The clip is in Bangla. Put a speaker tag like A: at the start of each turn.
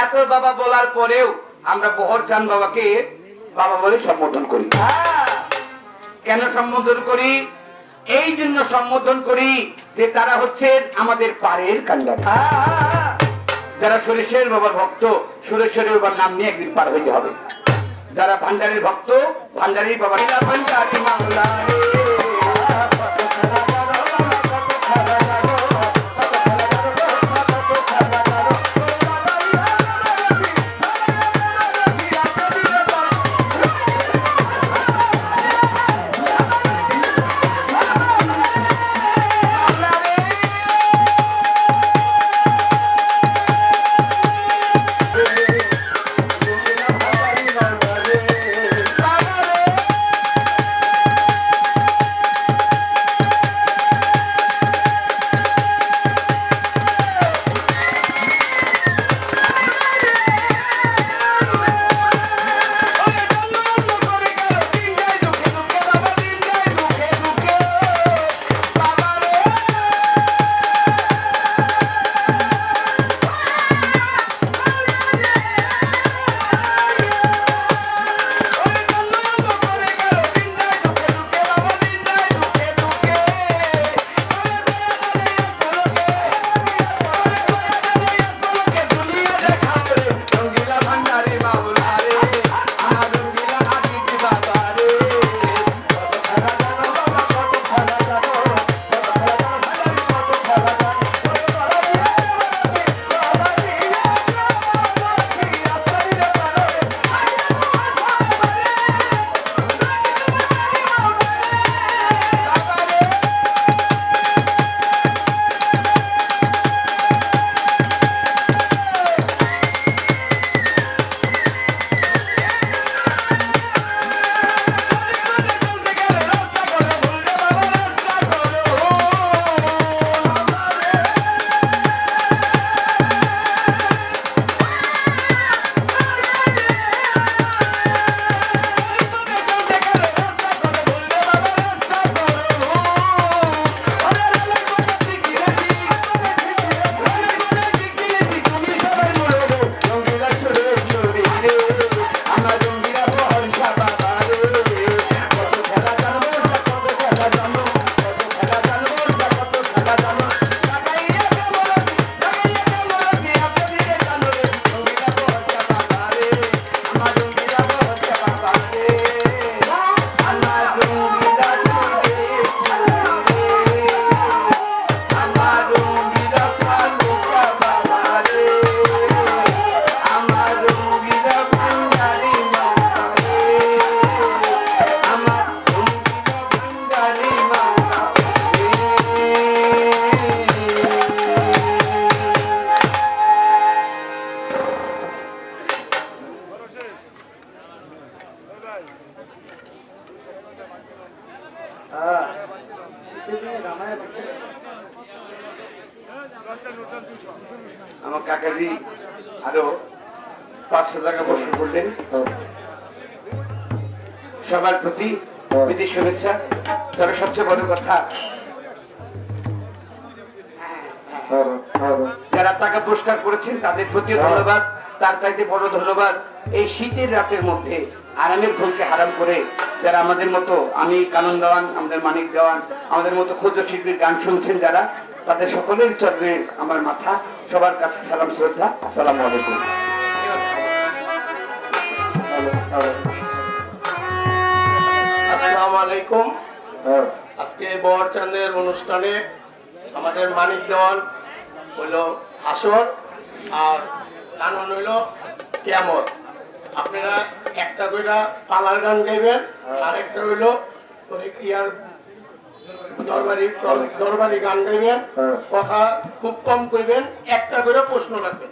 A: এত বাবা বলার পরেও আমরা বহর চান বাবাকে বাবা বলে সম্বোধন করি। কেন সম্বোধন করি? এই জন্য সম্বোধন করি যে তারা হচ্ছে আমাদের পাড়ের কান্ডারি। যারা সুরেশ্বর বাবার ভক্ত, সুরেশ্বরের বাবার নাম নিয়ে একদিন পার হইতে হবে। যারা ভান্ডারের ভক্ত, ভান্ডারি বাবা ভান্ডারি মামলা আমার কাকাজি আরো 500 টাকা বর্ষণ করলেন। সবার প্রতি প্রীতি শুভেচ্ছা। তবে সবচেয়ে বড় কথা, যারা টাকা পুরস্কার করেছেন তাদের প্রতিও ধন্যবাদ। তার চাইতে বড় ধন্যবাদ এই শীতের রাতের মধ্যে আরামের ঘুমকে হারাম করে যারা আমাদের মতো, আমি কানন দেওয়ান, আমাদের মানিক দেওয়ান, আমাদের মতো ক্ষুদ্র শিল্পীর গান শুনছেন যারা, তাদের সকলের চরণে আমার মাথা, সবার কাছে সালাম শ্রদ্ধা। আসসালামু আলাইকুম।
B: আসসালামু আলাইকুম। আজকে বর চাঁদের অনুষ্ঠানে আমাদের মানিক দেওয়ান হইল আসর আর কানন হইল কিয়ামত। আপনারা একটা কইরা পালার গান গাইবেন আর একটা হইল ইয়ার দরবারি গান গাইবেন। কথা খুব কম কইবেন, একটা করে প্রশ্ন রাখবেন।